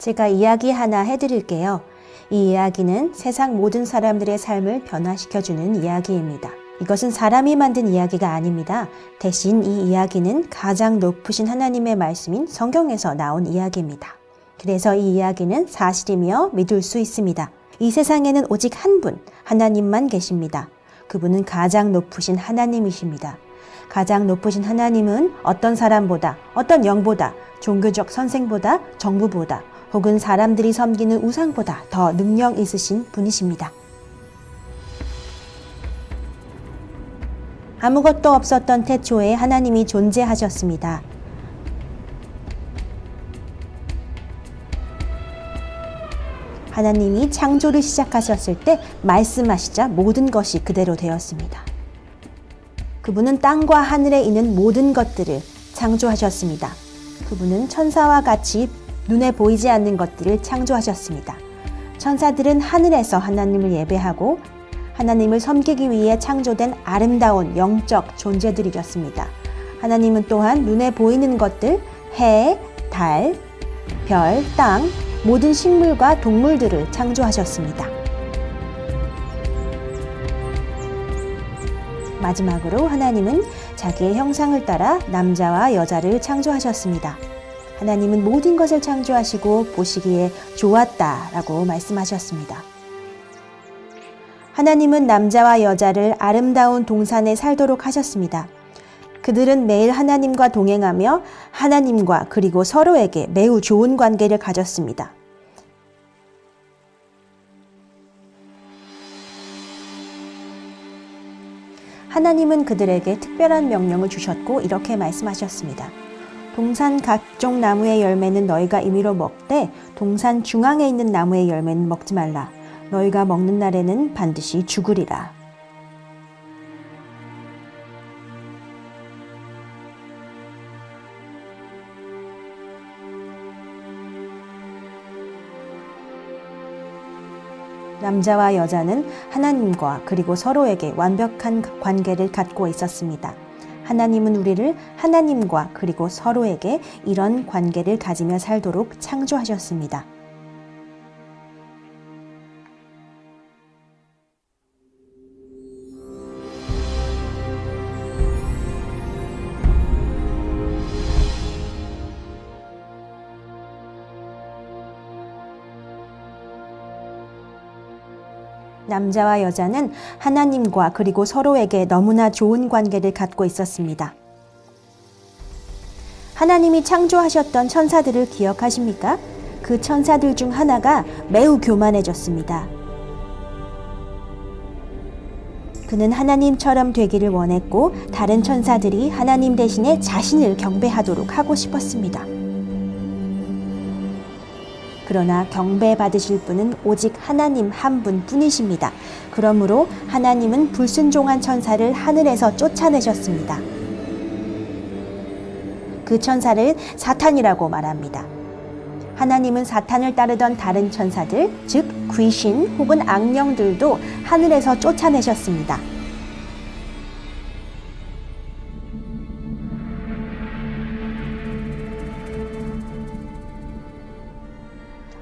제가 이야기 하나 해드릴게요. 이 이야기는 세상 모든 사람들의 삶을 변화시켜주는 이야기입니다. 이것은 사람이 만든 이야기가 아닙니다. 대신 이 이야기는 가장 높으신 하나님의 말씀인 성경에서 나온 이야기입니다. 그래서 이 이야기는 사실이며 믿을 수 있습니다. 이 세상에는 오직 한 분, 하나님만 계십니다. 그분은 가장 높으신 하나님이십니다. 가장 높으신 하나님은 어떤 사람보다, 어떤 영보다, 종교적 선생보다, 정부보다, 혹은 사람들이 섬기는 우상보다 더 능력 있으신 분이십니다. 아무것도 없었던 태초에 하나님이 존재하셨습니다. 하나님이 창조를 시작하셨을 때 말씀하시자 모든 것이 그대로 되었습니다. 그분은 땅과 하늘에 있는 모든 것들을 창조하셨습니다. 그분은 천사와 같이 눈에 보이지 않는 것들을 창조하셨습니다. 천사들은 하늘에서 하나님을 예배하고 하나님을 섬기기 위해 창조된 아름다운 영적 존재들이었습니다. 하나님은 또한 눈에 보이는 것들, 해, 달, 별, 땅, 모든 식물과 동물들을 창조하셨습니다. 마지막으로 하나님은 자기의 형상을 따라 남자와 여자를 창조하셨습니다. 하나님은 모든 것을 창조하시고 보시기에 좋았다라고 말씀하셨습니다. 하나님은 남자와 여자를 아름다운 동산에 살도록 하셨습니다. 그들은 매일 하나님과 동행하며 하나님과 그리고 서로에게 매우 좋은 관계를 가졌습니다. 하나님은 그들에게 특별한 명령을 주셨고 이렇게 말씀하셨습니다. 동산 각종 나무의 열매는 너희가 임의로 먹되 동산 중앙에 있는 나무의 열매는 먹지 말라. 너희가 먹는 날에는 반드시 죽으리라. 남자와 여자는 하나님과 그리고 서로에게 완벽한 관계를 갖고 있었습니다. 하나님은 우리를 하나님과 그리고 서로에게 이런 관계를 가지며 살도록 창조하셨습니다. 남자와 여자는 하나님과 그리고 서로에게 너무나 좋은 관계를 갖고 있었습니다. 하나님이 창조하셨던 천사들을 기억하십니까? 그 천사들 중 하나가 매우 교만해졌습니다. 그는 하나님처럼 되기를 원했고 다른 천사들이 하나님 대신에 자신을 경배하도록 하고 싶었습니다. 그러나 경배받으실 분은 오직 하나님 한 분뿐이십니다. 그러므로 하나님은 불순종한 천사를 하늘에서 쫓아내셨습니다. 그 천사를 사탄이라고 말합니다. 하나님은 사탄을 따르던 다른 천사들, 즉 귀신 혹은 악령들도 하늘에서 쫓아내셨습니다.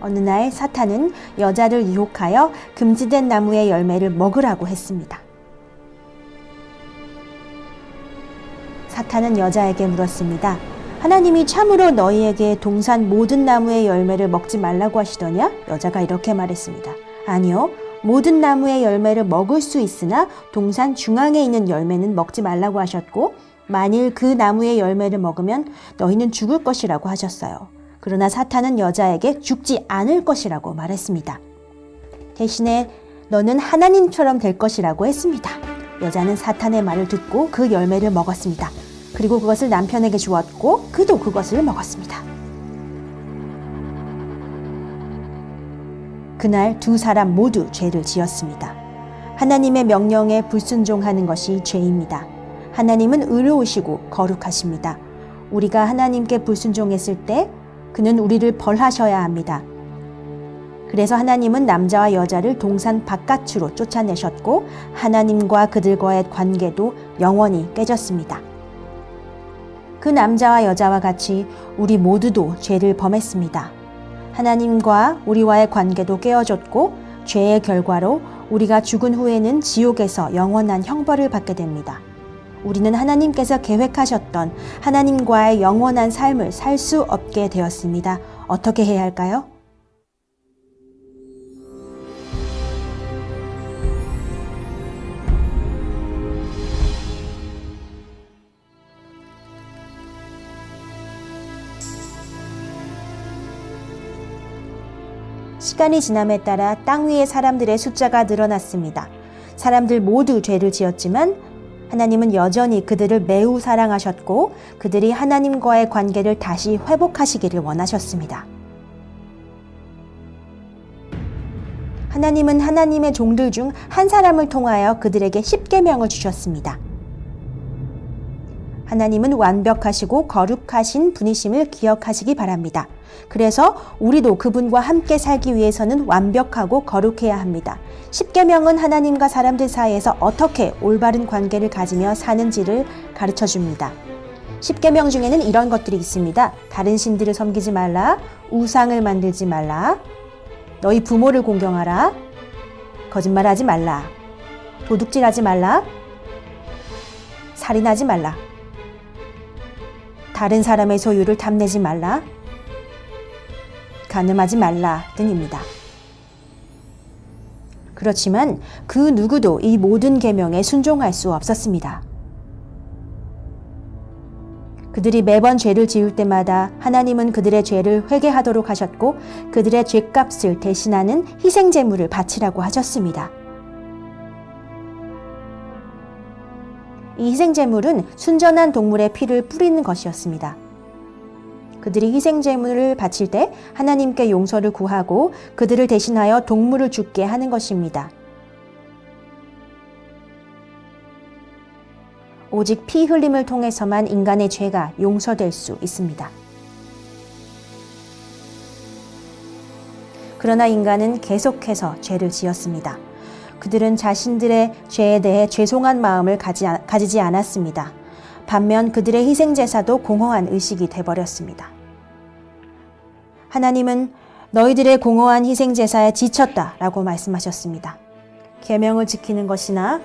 어느 날 사탄은 여자를 유혹하여 금지된 나무의 열매를 먹으라고 했습니다. 사탄은 여자에게 물었습니다. 하나님이 참으로 너희에게 동산 모든 나무의 열매를 먹지 말라고 하시더냐? 여자가 이렇게 말했습니다. 아니요, 모든 나무의 열매를 먹을 수 있으나 동산 중앙에 있는 열매는 먹지 말라고 하셨고 만일 그 나무의 열매를 먹으면 너희는 죽을 것이라고 하셨어요. 그러나 사탄은 여자에게 죽지 않을 것이라고 말했습니다. 대신에 너는 하나님처럼 될 것이라고 했습니다. 여자는 사탄의 말을 듣고 그 열매를 먹었습니다. 그리고 그것을 남편에게 주었고 그도 그것을 먹었습니다. 그날 두 사람 모두 죄를 지었습니다. 하나님의 명령에 불순종하는 것이 죄입니다. 하나님은 의로우시고 거룩하십니다. 우리가 하나님께 불순종했을 때 그는 우리를 벌하셔야 합니다. 그래서 하나님은 남자와 여자를 동산 바깥으로 쫓아내셨고 하나님과 그들과의 관계도 영원히 깨졌습니다. 그 남자와 여자와 같이 우리 모두도 죄를 범했습니다. 하나님과 우리와의 관계도 깨어졌고 죄의 결과로 우리가 죽은 후에는 지옥에서 영원한 형벌을 받게 됩니다. 우리는 하나님께서 계획하셨던 하나님과의 영원한 삶을 살 수 없게 되었습니다. 어떻게 해야 할까요? 시간이 지남에 따라 땅 위의 사람들의 숫자가 늘어났습니다. 사람들 모두 죄를 지었지만 하나님은 여전히 그들을 매우 사랑하셨고 그들이 하나님과의 관계를 다시 회복하시기를 원하셨습니다. 하나님은 하나님의 종들 중 한 사람을 통하여 그들에게 십계명을 주셨습니다. 하나님은 완벽하시고 거룩하신 분이심을 기억하시기 바랍니다. 그래서 우리도 그분과 함께 살기 위해서는 완벽하고 거룩해야 합니다. 십계명은 하나님과 사람들 사이에서 어떻게 올바른 관계를 가지며 사는지를 가르쳐 줍니다. 십계명 중에는 이런 것들이 있습니다. 다른 신들을 섬기지 말라, 우상을 만들지 말라, 너희 부모를 공경하라, 거짓말하지 말라, 도둑질하지 말라, 살인하지 말라, 다른 사람의 소유를 탐내지 말라, 간음하지 말라 등입니다. 그렇지만 그 누구도 이 모든 계명에 순종할 수 없었습니다. 그들이 매번 죄를 지을 때마다 하나님은 그들의 죄를 회개하도록 하셨고 그들의 죄값을 대신하는 희생제물을 바치라고 하셨습니다. 이 희생제물은 순전한 동물의 피를 뿌리는 것이었습니다. 그들이 희생제물을 바칠 때 하나님께 용서를 구하고 그들을 대신하여 동물을 죽게 하는 것입니다. 오직 피 흘림을 통해서만 인간의 죄가 용서될 수 있습니다. 그러나 인간은 계속해서 죄를 지었습니다. 그들은 자신들의 죄에 대해 죄송한 마음을 가지지 않았습니다. 반면 그들의 희생제사도 공허한 의식이 되어버렸습니다. 하나님은 너희들의 공허한 희생제사에 지쳤다 라고 말씀하셨습니다. 계명을 지키는 것이나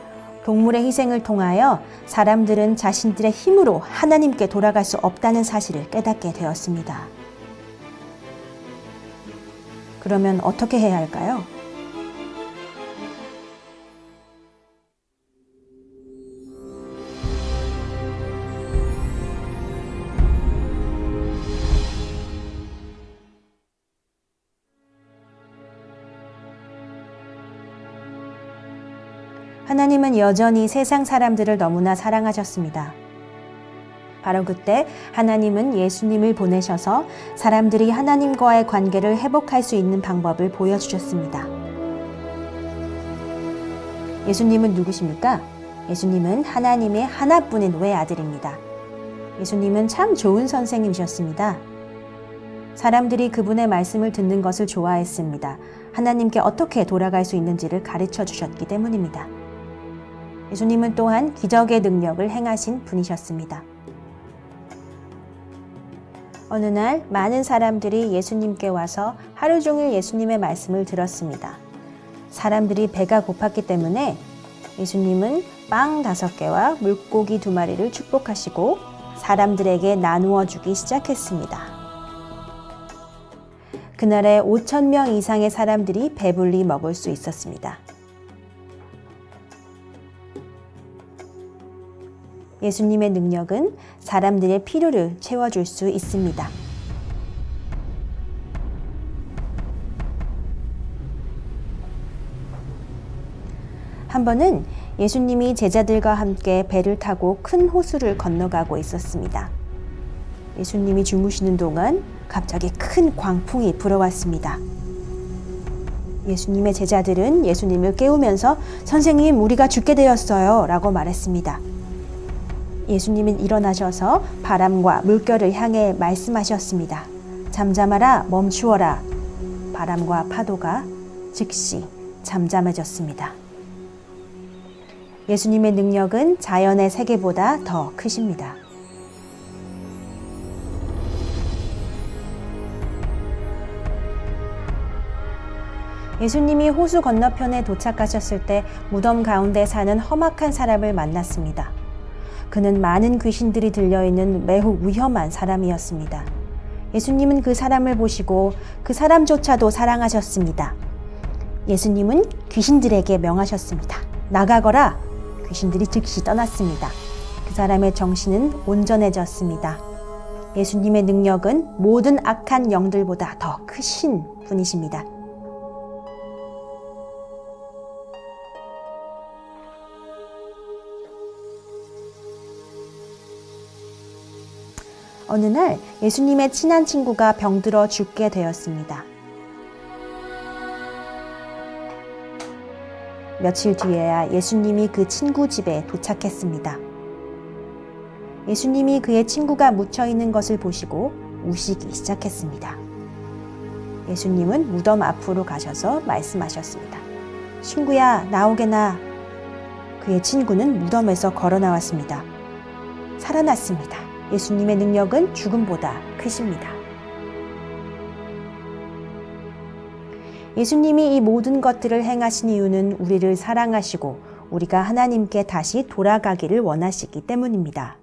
동물의 희생을 통하여 사람들은 자신들의 힘으로 하나님께 돌아갈 수 없다는 사실을 깨닫게 되었습니다. 그러면 어떻게 해야 할까요? 하나님은 여전히 세상 사람들을 너무나 사랑하셨습니다. 바로 그때 하나님은 예수님을 보내셔서 사람들이 하나님과의 관계를 회복할 수 있는 방법을 보여주셨습니다. 예수님은 누구십니까? 예수님은 하나님의 하나뿐인 외아들입니다. 예수님은 참 좋은 선생님이셨습니다. 사람들이 그분의 말씀을 듣는 것을 좋아했습니다. 하나님께 어떻게 돌아갈 수 있는지를 가르쳐 주셨기 때문입니다. 예수님은 또한 기적의 능력을 행하신 분이셨습니다. 어느 날 많은 사람들이 예수님께 와서 하루 종일 예수님의 말씀을 들었습니다. 사람들이 배가 고팠기 때문에 예수님은 빵 5개와 물고기 2마리를 축복하시고 사람들에게 나누어 주기 시작했습니다. 그날에 5,000명 이상의 사람들이 배불리 먹을 수 있었습니다. 예수님의 능력은 사람들의 필요를 채워줄 수 있습니다. 한 번은 예수님이 제자들과 함께 배를 타고 큰 호수를 건너가고 있었습니다. 예수님이 주무시는 동안 갑자기 큰 광풍이 불어왔습니다. 예수님의 제자들은 예수님을 깨우면서 "선생님, 우리가 죽게 되었어요" 라고 말했습니다. 예수님은 일어나셔서 바람과 물결을 향해 말씀하셨습니다. "잠잠하라, 멈추어라." 바람과 파도가 즉시 잠잠해졌습니다. 예수님의 능력은 자연의 세계보다 더 크십니다. 예수님이 호수 건너편에 도착하셨을 때 무덤 가운데 사는 험악한 사람을 만났습니다. 그는 많은 귀신들이 들려있는 매우 위험한 사람이었습니다. 예수님은 그 사람을 보시고 그 사람조차도 사랑하셨습니다. 예수님은 귀신들에게 명하셨습니다. 나가거라! 귀신들이 즉시 떠났습니다. 그 사람의 정신은 온전해졌습니다. 예수님의 능력은 모든 악한 영들보다 더 크신 분이십니다. 어느 날 예수님의 친한 친구가 병들어 죽게 되었습니다. 며칠 뒤에야 예수님이 그 친구 집에 도착했습니다. 예수님이 그의 친구가 묻혀있는 것을 보시고 우시기 시작했습니다. 예수님은 무덤 앞으로 가셔서 말씀하셨습니다. 친구야, 나오게나. 그의 친구는 무덤에서 걸어 나왔습니다. 살아났습니다. 예수님의 능력은 죽음보다 크십니다. 예수님이 이 모든 것들을 행하신 이유는 우리를 사랑하시고 우리가 하나님께 다시 돌아가기를 원하시기 때문입니다.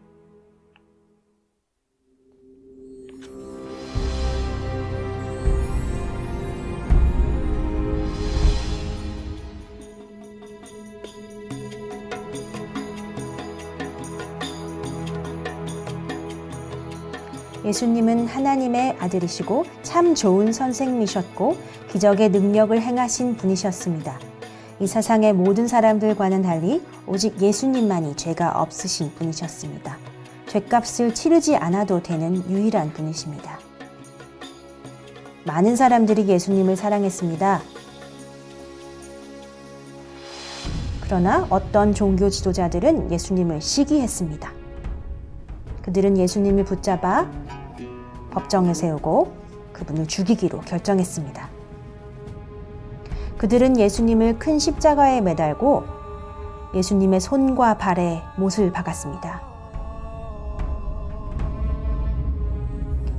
예수님은 하나님의 아들이시고 참 좋은 선생님이셨고 기적의 능력을 행하신 분이셨습니다. 이 세상의 모든 사람들과는 달리 오직 예수님만이 죄가 없으신 분이셨습니다. 죄값을 치르지 않아도 되는 유일한 분이십니다. 많은 사람들이 예수님을 사랑했습니다. 그러나 어떤 종교 지도자들은 예수님을 시기했습니다. 그들은 예수님을 붙잡아 법정에 세우고 그분을 죽이기로 결정했습니다. 그들은 예수님을 큰 십자가에 매달고 예수님의 손과 발에 못을 박았습니다.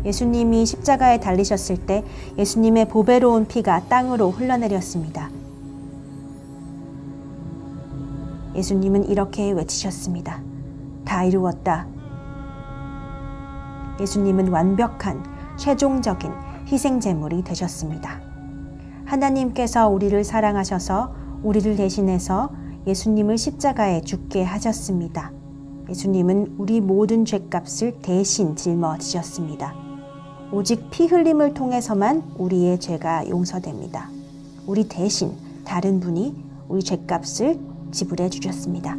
예수님이 십자가에 달리셨을 때 예수님의 보배로운 피가 땅으로 흘러내렸습니다. 예수님은 이렇게 외치셨습니다. 다 이루었다. 예수님은 완벽한 최종적인 희생제물이 되셨습니다. 하나님께서 우리를 사랑하셔서 우리를 대신해서 예수님을 십자가에 죽게 하셨습니다. 예수님은 우리 모든 죄값을 대신 짊어지셨습니다. 오직 피 흘림을 통해서만 우리의 죄가 용서됩니다. 우리 대신 다른 분이 우리 죄값을 지불해 주셨습니다.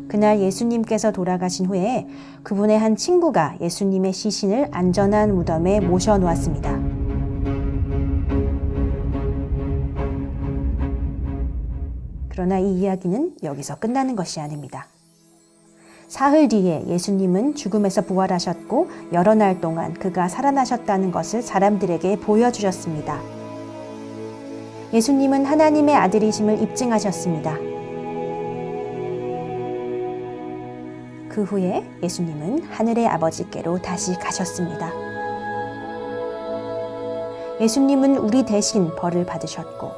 그날 예수님께서 돌아가신 후에 그분의 한 친구가 예수님의 시신을 안전한 무덤에 모셔 놓았습니다. 그러나 이 이야기는 여기서 끝나는 것이 아닙니다. 사흘 뒤에 예수님은 죽음에서 부활하셨고 여러 날 동안 그가 살아나셨다는 것을 사람들에게 보여주셨습니다. 예수님은 하나님의 아들이심을 입증하셨습니다. 그 후에 예수님은 하늘의 아버지께로 다시 가셨습니다. 예수님은 우리 대신 벌을 받으셨고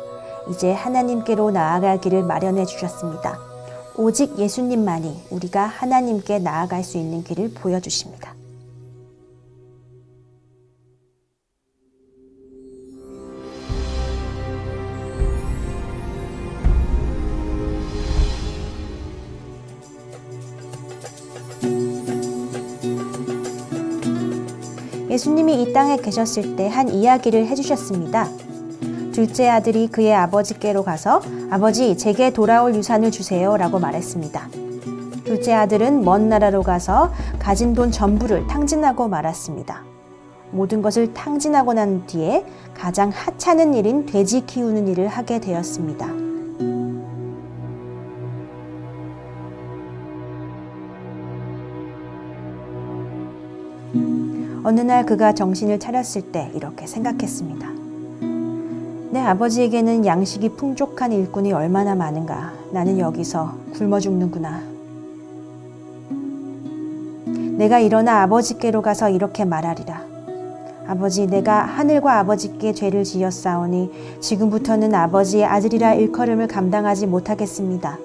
이제 하나님께로 나아가기를 마련해 주셨습니다. 오직 예수님만이 우리가 하나님께 나아갈 수 있는 길을 보여주십니다. 예수님이 이 땅에 계셨을 때 한 이야기를 해주셨습니다. 둘째 아들이 그의 아버지께로 가서 아버지, 제게 돌아올 유산을 주세요 라고 말했습니다. 둘째 아들은 먼 나라로 가서 가진 돈 전부를 탕진하고 말았습니다. 모든 것을 탕진하고 난 뒤에 가장 하찮은 일인 돼지 키우는 일을 하게 되었습니다. 어느 날 그가 정신을 차렸을 때 이렇게 생각했습니다. 내 아버지에게는 양식이 풍족한 일꾼이 얼마나 많은가. 나는 여기서 굶어 죽는구나. 내가 일어나 아버지께로 가서 이렇게 말하리라. 아버지, 내가 하늘과 아버지께 죄를 지었사오니 지금부터는 아버지의 아들이라 일컬음을 감당하지 못하겠습니다.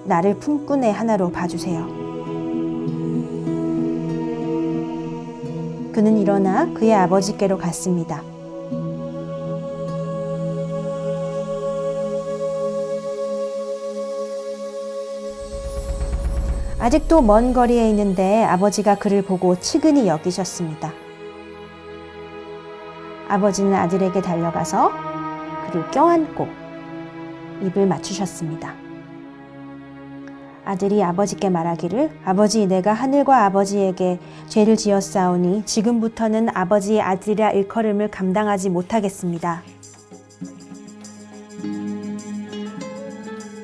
나를 품꾼의 하나로 봐주세요. 그는 일어나 그의 아버지께로 갔습니다. 아직도 먼 거리에 있는데 아버지가 그를 보고 측은히 여기셨습니다. 아버지는 아들에게 달려가서 그를 껴안고 입을 맞추셨습니다. 아들이 아버지께 말하기를, 아버지, 내가 하늘과 아버지에게 죄를 지었사오니 지금부터는 아버지의 아들이라 일컬음을 감당하지 못하겠습니다.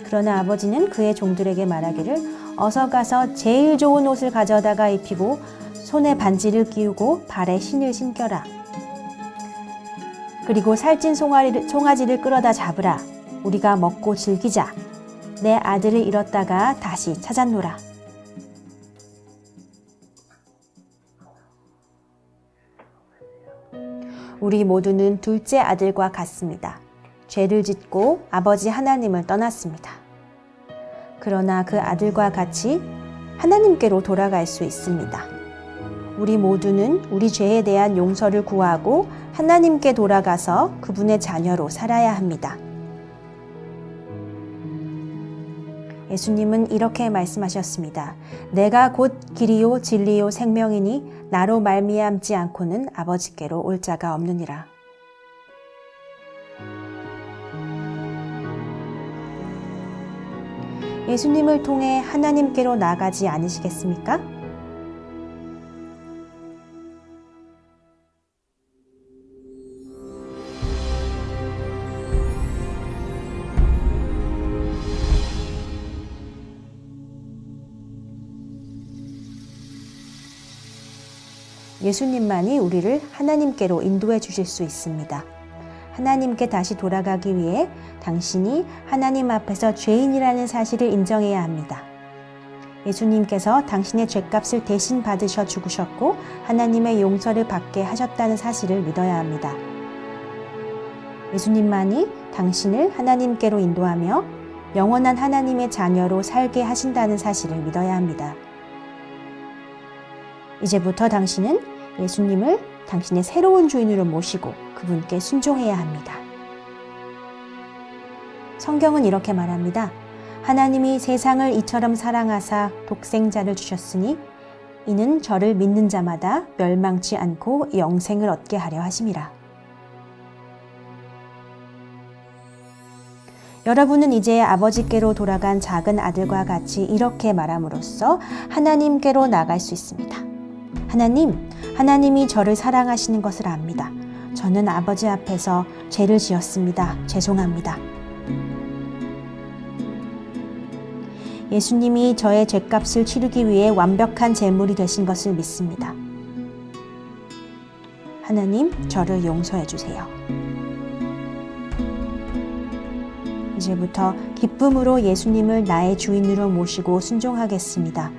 그러나 아버지는 그의 종들에게 말하기를, 어서 가서 제일 좋은 옷을 가져다가 입히고 손에 반지를 끼우고 발에 신을 신겨라. 그리고 살찐 송아지를 끌어다 잡으라. 우리가 먹고 즐기자. 내 아들을 잃었다가 다시 찾았노라. 우리 모두는 둘째 아들과 같습니다. 죄를 짓고 아버지 하나님을 떠났습니다. 그러나 그 아들과 같이 하나님께로 돌아갈 수 있습니다. 우리 모두는 우리 죄에 대한 용서를 구하고 하나님께 돌아가서 그분의 자녀로 살아야 합니다. 예수님은 이렇게 말씀하셨습니다. 내가 곧 길이요 진리요 생명이니 나로 말미암지 않고는 아버지께로 올 자가 없느니라. 예수님을 통해 하나님께로 나가지 않으시겠습니까? 예수님만이 우리를 하나님께로 인도해 주실 수 있습니다. 하나님께 다시 돌아가기 위해 당신이 하나님 앞에서 죄인이라는 사실을 인정해야 합니다. 예수님께서 당신의 죄값을 대신 받으셔 죽으셨고 하나님의 용서를 받게 하셨다는 사실을 믿어야 합니다. 예수님만이 당신을 하나님께로 인도하며 영원한 하나님의 자녀로 살게 하신다는 사실을 믿어야 합니다. 이제부터 당신은 예수님을 당신의 새로운 주인으로 모시고 그분께 순종해야 합니다. 성경은 이렇게 말합니다. 하나님이 세상을 이처럼 사랑하사 독생자를 주셨으니 이는 저를 믿는 자마다 멸망치 않고 영생을 얻게 하려 하심이라. 여러분은 이제 아버지께로 돌아간 작은 아들과 같이 이렇게 말함으로써 하나님께로 나갈 수 있습니다. 하나님이 저를 사랑하시는 것을 압니다. 저는 아버지 앞에서 죄를 지었습니다. 죄송합니다. 예수님이 저의 죄값을 치르기 위해 완벽한 제물이 되신 것을 믿습니다. 하나님, 저를 용서해 주세요. 이제부터 기쁨으로 예수님을 나의 주인으로 모시고 순종하겠습니다.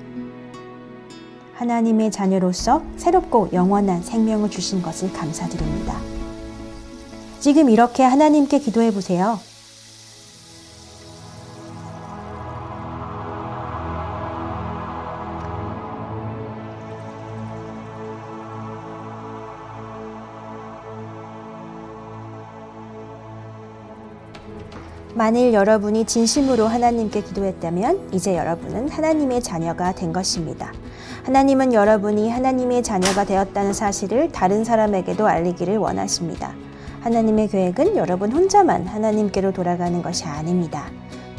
하나님의 자녀로서 새롭고 영원한 생명을 주신 것을 감사드립니다. 지금 이렇게 하나님께 기도해 보세요. 만일 여러분이 진심으로 하나님께 기도했다면 이제 여러분은 하나님의 자녀가 된 것입니다. 하나님은 여러분이 하나님의 자녀가 되었다는 사실을 다른 사람에게도 알리기를 원하십니다. 하나님의 계획은 여러분 혼자만 하나님께로 돌아가는 것이 아닙니다.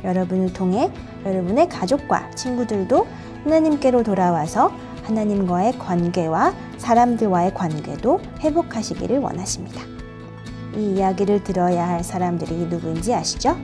여러분을 통해 여러분의 가족과 친구들도 하나님께로 돌아와서 하나님과의 관계와 사람들과의 관계도 회복하시기를 원하십니다. 이 이야기를 들어야 할 사람들이 누구인지 아시죠?